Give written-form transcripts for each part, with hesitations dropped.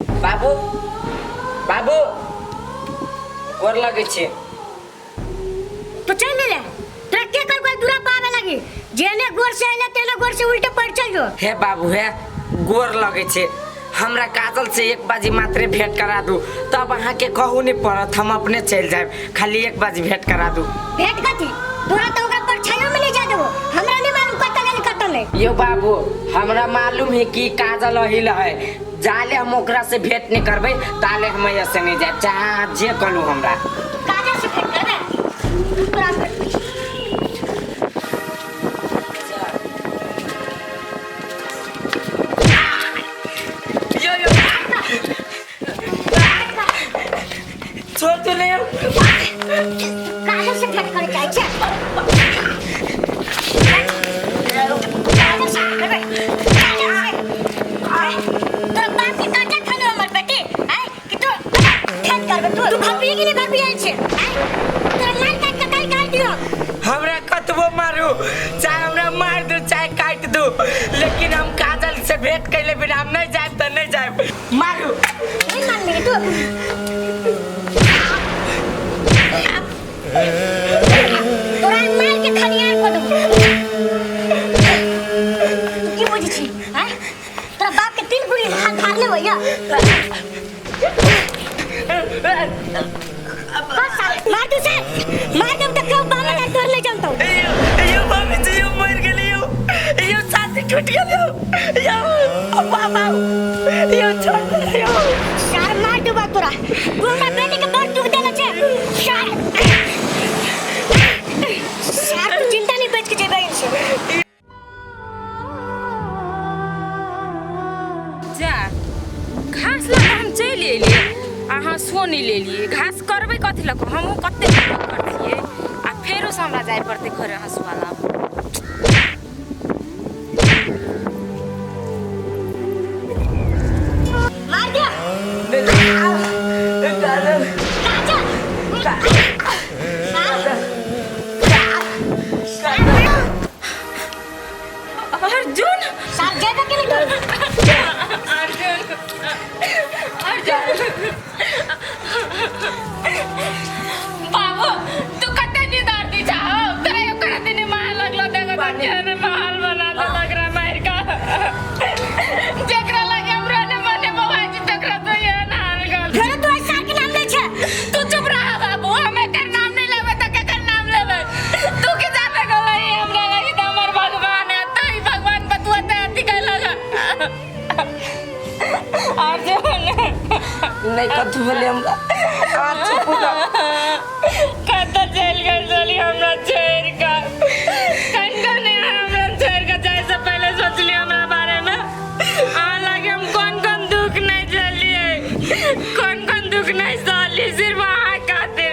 बाबू बाबू गोर लगे छे तो चल ले तोरा के कर कोई दूरा पावे लगी जेने गोर से आइला तेने गोर से उल्टे पड़ चलियो। हे बाबू हे गोर लगे छे हमरा काजल से एक बाजी मात्रे भेंट करा दू तब अहाँ के कहू नहीं पड़त हम अपने चल जाए खाली एक बाजी भेंट करा दू। भेंट कथी तोरा तो ओकरा परछाइयों में ले जा देबो हमरा नहीं मालूम कत गल कत नहीं। यो बाबू हमरा मालूम है कि काजल अहिल है जाले हम ओकरा से भेंट नहीं करबे ताले हम ऐसे नहीं जाए चाहे जे कहलू हमरा काजल से भेंट करबे तोरा छोड़ तो नहीं काजल से भेंट करे जाय छे काजल से करबे तोरा बाप की काटा खानो हमर बेटी है कि तू भेंट करबे तू भाभी की नहीं भाभी आइ छे तोरा लाल काट के काट दियो हमरा कतबो मारू चाहे हमरा मार दो चाहे काट दो लेकिन हम काजल से भेंट कैले बिना हम नहीं जाए तो नहीं जाए मारू नहीं मान ले तू तोरा मार के खनियार को दो की बुझी छी हैं तोरा बाप के तीन गुली खा ले भैया बस मार तू से मार दम तक क्यों बाला का तोड़ ले जानता हूं यो मम्मी जी यो मर गेली यो साथी टूट गेली यो बाबा यो छोड़ दे यो शार मार दू बा तोरा तू हमरा बेटी के बहुत दुख देला छे शार तू चिंता नहीं बच के जेबे इनसे जा घास लगा हम चल एली अहाँ सोनी ले लिए घास करबे कथी लको हमहू कते करतिए आ फेरो से हमरा जाय पड़ते घरे हंसवाला मार दिया अर्जुन साथ जाएगा कि नहीं अर्जुन अर्जुन बाबू तू कते दी दर्दी चाहो तेरे यो करते ने मार लगलो देगा बच्चे महल बना दे लग रहा मार का जकरा लगे हमरा ने मने बवाजी तकरा तो ये ना हाल फिर तू ऐसा के नाम ले छे तू चुप रह बाबू हमें कर नाम नहीं लेबे त के कर नाम लेबे तू के जाबे गलई हमरा लगी त हमर भगवान है तई भगवान बतुआ ते अति कह लगा अर्जुन नहीं कथू बोले हमरा आज पूरा कत जेल गई चली हमरा छोड़ का कन ने हमरा छोड़ का जाए से पहले सोच लिया हमरा बारे में आ लगे हम कौन दुख नहीं झेलिए कौन दुख नहीं सहली सिर्फ वहाँ खातिर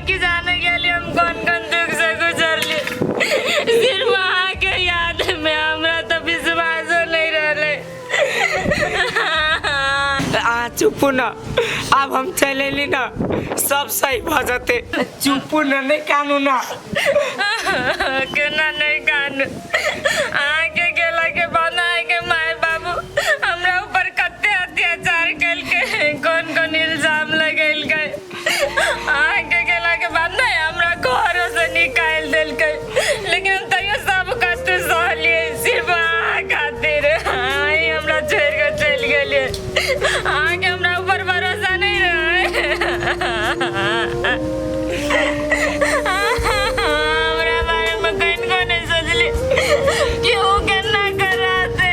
कि जाने के लिए हम कौन दुख से गुजरली सिर्फ वहाँ के याद में हमरा तो विश्वास नहीं रहले चुप न अब हम चले ली ना सब सही भ जाते चुप न नहीं कानू ना केना नहीं कानू आगे गेला के बाद आगे माय बाबू हमरा ऊपर कते अत्याचार कैल के कौन इल्जाम लगैल के आगे गेला के बाद नहीं हमरा घरों से निकाल देल के लेकिन तैयो सब कष्ट सहलिए सिर्फ खातिर आई हमरा छोड़ के चल गेलिए आगे हमरा ऊपर भरोसा नहीं रहे हमरा बारे में कहीं को नहीं सोचली कि वो करना कराते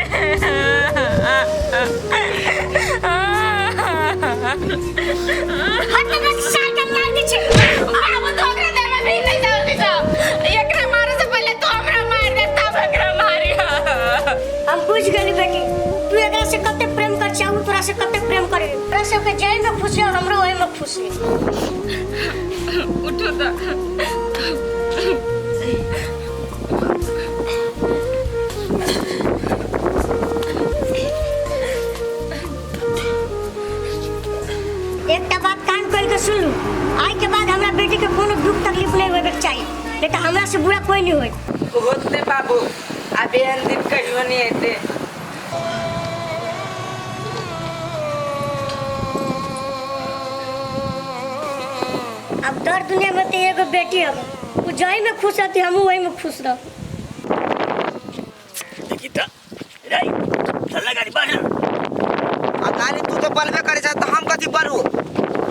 हट बस साइकिल मार दी छे अब तो ओकरा दे में भी नहीं जल्दी जाओ एकरा मारे से पहले तो हमरा मार दे तब एकरा मारिया हम बुझ गनी बेटी तू एकरा से कते प्रेम कर चाहू तोरा से कते प्रेम करे तोरा से के जेल में खुशी और हमरो ओए में खुशी उठो ता एकटा बात कान खोल के सुन लू आज के बाद हमरा बेटी के कोनो दुख तकलीफ नहीं होवे के चाहिए नहीं तो हमरा से बुरा कोई नहीं होई होते बाबू अभी अंदर कहियो नहीं आते अब दर दुनिया में तो एगो बेटी हम उ जाई में खुश रहती हम वही में खुश रह। देखी त राई चलना गाड़ी बाहर अब गाड़ी तू तो बलबे करे छ त हम कथी बरू?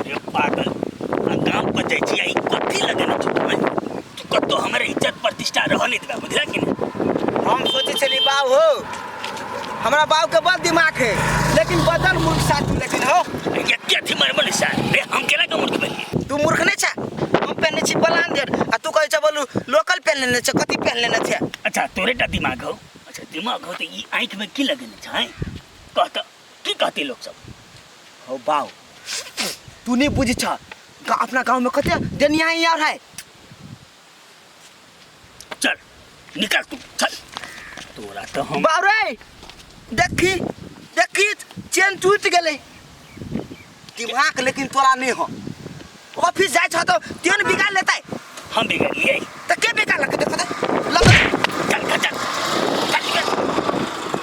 रे पागल आ काम पर जाइ छी आई कथी लगे न तू कतो हमर इज्जत प्रतिष्ठा रह नहीं देबा बुझला कि नहीं? हम सोचे छली बाऊ हो हमरा बाऊ के बड़ दिमाग है लेकिन बदल मूर्ख साथी लेकिन हो ये क्या थी मरमल निशान रे हम केला का मूर्ख बनी तू मूर्ख नहीं छा। हम पहने छी ब्लांडेड आ तू कहै छ बोलू लोकल पहन लेने छ कथी पहन लेने छ? अच्छा तोरेटा दिमाग हो अच्छा दिमाग हो तो ई आंख में की लगने छ कहता की कहते लोग सब हो बाऊ तू नहीं बुझी छ अपना गांव में कते दुनिया ही और है। चल निकल तू चल तोरा तो हम बाऊ रे देखी देखी चेन टूट गेले दिमाग लेकिन तोरा नहीं हो। ऑफिस जाय छ तो तेन बिगाड़ लेता है हम बिगड़ लिए तो के बिगाड़ लगे देखो तो लग चल चल चल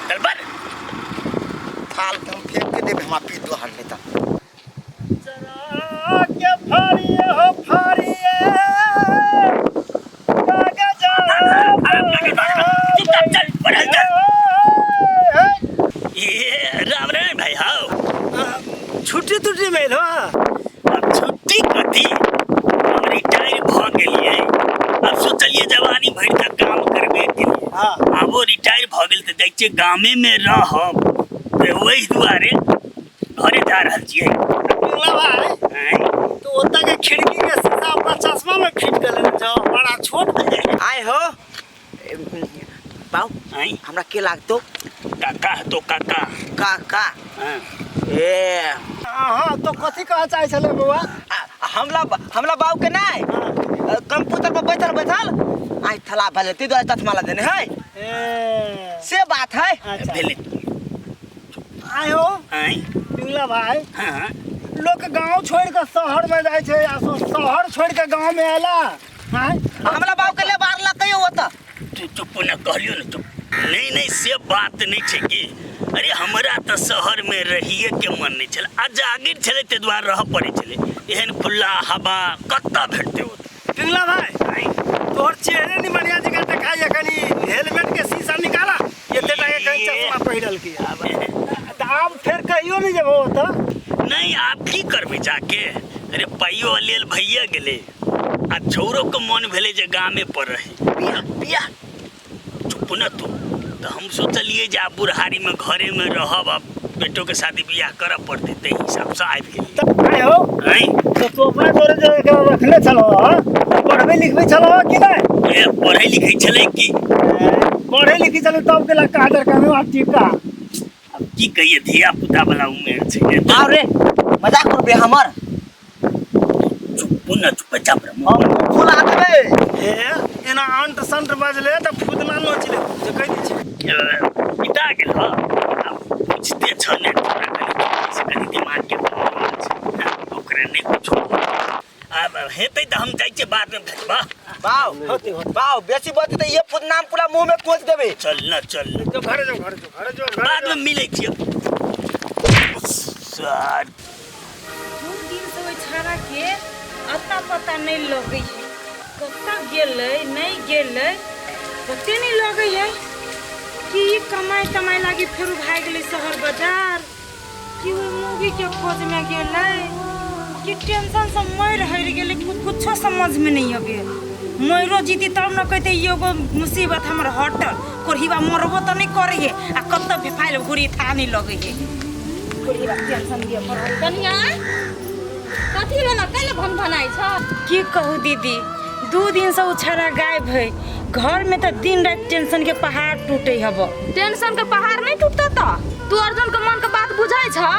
चल बार फाल के हम फेंक के देबे हम पी दो हन लेता जरा के फाड़िए हो फाड़िए कागज चल बढ़ल चल ये राम राम भाई हाउ छुट्टी तुट्टी में हो अब छुट्टी कथी हम रिटायर भ गेलिए अब सोचलिए जवानी भर का काम करबे के लिए हाँ। अब वो रिटायर भ गेल त जाइ छिए गामे में रहब ते वही दुआरे घरे जा रहल छिए पिंगला भाई तो ओता के खिड़की के शीशा अपना चश्मा में फिट कर ले जाओ बड़ा छोट आए हो बाऊ आई हमरा के लागतो काका तो काका काका हाँ। ए हां तो कथी कह चाहे छले बउआ हमला बाऊ के नहीं कंप्यूटर पर बैठल बैठल आई थला भले ती दो तथमाला देने है ए से बात है। अच्छा भेले आयो आई पिंगला भाई हां लोग गांव छोड़ के शहर में जाए छे आ शहर छोड़ के गांव में आला हां हमला बाऊ के ले बार ला कहियो होता तू चुप न कहलियो न चुप नहीं नहीं से बात नहीं छे की अरे हमरा तो शहर में रहिए के मन नहीं चले आ जागिर चले ते द्वार रह पड़े चले एहन खुला हवा कत्ता भेटते हो पिंगला भाई तोर चेहरे नहीं बढ़िया जगह दिखाई कनी हेलमेट के शीशा निकाला ये ते टाके कहीं चश्मा पहिरल की अब फिर कहियो नहीं जब होता नहीं आप की करबे जाके अरे पाइयो लेल भैया गेले आ छोरो के मन भेले जे गामे पर रहे बिया बिया चुप न तू तो हम सोचलिए जे आप बुढ़ारी में घरे में रहब अब बेटो के शादी बियाह करब पड़ते ते हिसाब से आबि गेली तब आयो आई तो तू अपना तोरे जो एक रखले चलो पढ़बे लिखबे चलो कि नहीं ए पढ़े लिखे चले की पढ़े लिखी चलो तब के लगा आदर करने आप ठीक का अब की कहिए धिया पुता वाला उम्र छे बाऊ रे मजाक करबे हमर चुप न चुप चाप रे हम फुला देबे ए एना अंट संट बजले त फुदना नोचले जे कहि दै छै पिता गेल ह बुझते छ ने से कनी दिमाग के ओकरा नहीं कुछ अब हेतै त हम जाइ छै बाद में भेटबा बाऊ बेसी बात तो ये फुद नाम पूरा मुंह में कोच देबे चल न चल जो घर जो बाद में मिलै छियै सर दू दिन से ओइ छाड़ा के अता पता नहीं लगे है कत्ता गेलै नहीं गेलै पते नहीं लगे है कि कमाई तमाई लागी फिर भाग गेलै शहर बाजार कि वो मूवी के खोज में गेलै कि टेंशन से मर हर गेलै कुछो समझ में नहीं आबे मरो जीती तब न कहते एगो मुसीबत हमर हटल कोरहीबा मरबो त नहीं करे आ कत्ता बेफाइल घुरी था नहीं लगे है कोरहीबा टेंशन दिए पर कनिया कथी लेना कइले भन भनाई छ की कहू दीदी 2 दिन से उछाड़ा गायब है घर में तो दिन रात टेंशन के पहाड़ टूटे हब टेंशन के पहाड़ नहीं टूटता त तू अर्जुन के मन के बात बुझाई छ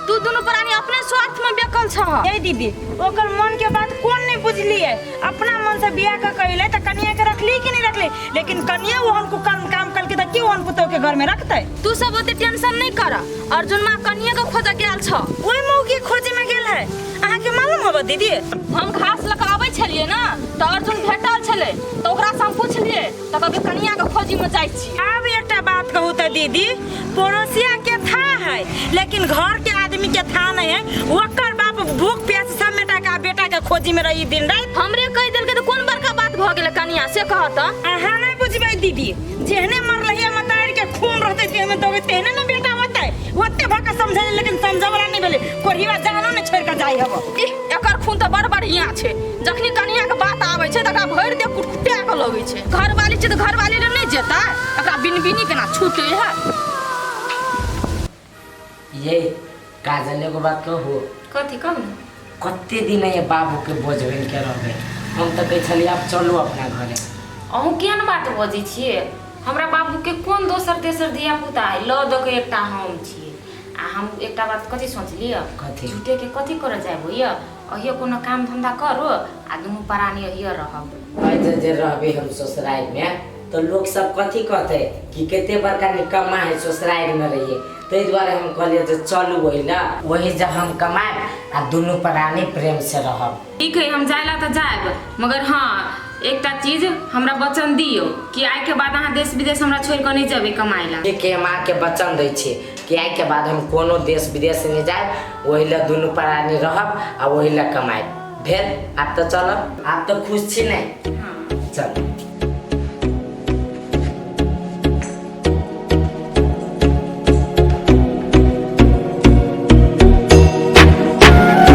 तू दोनों प्राणी अपने स्वार्थ में बेकल छ ए दीदी ओकर मन के बात कौन नहीं बुझली है अपना मन से बियाह का कइले त कन्या के रखली कि नहीं रखले लेकिन कन्या वो हमको काम करके त क्यों हम पुतो के घर में रखते तू सब ओते टेंशन नहीं कर अर्जुन मां कन्या के खोज गेल छ ओई मौगी खोजे में गेल है अहाँ के मालूम होबा दीदी हम घास लक आबै छलिए ना त अर्जुन भेटल छले त ओकरा से हम पूछलिए त कहबे कन्या के खोजी में जाई छी अब एकटा बात कहू त दीदी पड़ोसिया के था है लेकिन घर के आदमी के था नहीं है ओकर बाप भूख प्यास सब मेटा का बेटा के के खोजी में रही दिन रात। हमरे कह दिल के तो कौन बड़का बात भ गेल कनिया से कहत। अहाँ नहीं बुझबै दीदी, जेहने मरलहिया मतार के खून रहते ते में दोगे तेहने न बेटा होतै। ओते भका समझले लेकिन समझवला नहीं भेले। कोरिवा जानो ने छोड़ के जाई हबो। एकर खून तो बड़ बढ़िया छे। जखनी कनिया के बात आवे छे तकरा भर दे कुटकुटा के लगे छे। घरवाली छे तो घरवाली रे नहीं जेता, एकरा बिनबिनी के ना छूटे है। ये काजल एगो बात कहू, कथी कहू? कते दिन ये बाबू के बोझ बन के रहबे। हम तो कह छलिए आप चलू अपना घरे। अहूँ केहन बात बजै छियै? हमरा बाबू के कोन दोसर तेसर धिया पुता है? ल द के एकटा हम छियै। आ हम एकटा बात कथी सोचलिए? कथी? झूठे के कथी करे जाबो ये? अहियो कोनो काम धंधा करो आ दुनू प्राणी अहियो रहब। जे रहबे हम ससुराल में तो लोग सब कथी कहते कि केते बड़का निकम्मा है ससुराल में रहिए। ताहि द्वारे हम कहलिए जे चलू वही जब हम कमाए आ दुनू प्राणी प्रेम से रहब। ठीक है, हम जाइला तो जाएब, मगर हाँ एकटा चीज हमरा वचन दियो कि आइ के बाद अहाँ देश विदेश हमरा छोड़ के नहीं जेबै कमाई ला। ठीक है, हम आके वचन दै छी कि आइ के बाद हम कोनो देश विदेश नहीं जाए, वही ला दुनू प्राणी रहब आ वही ला कमाए। भेल, आप तो चलब, आप तो खुश छी नहीं? हाँ। चल।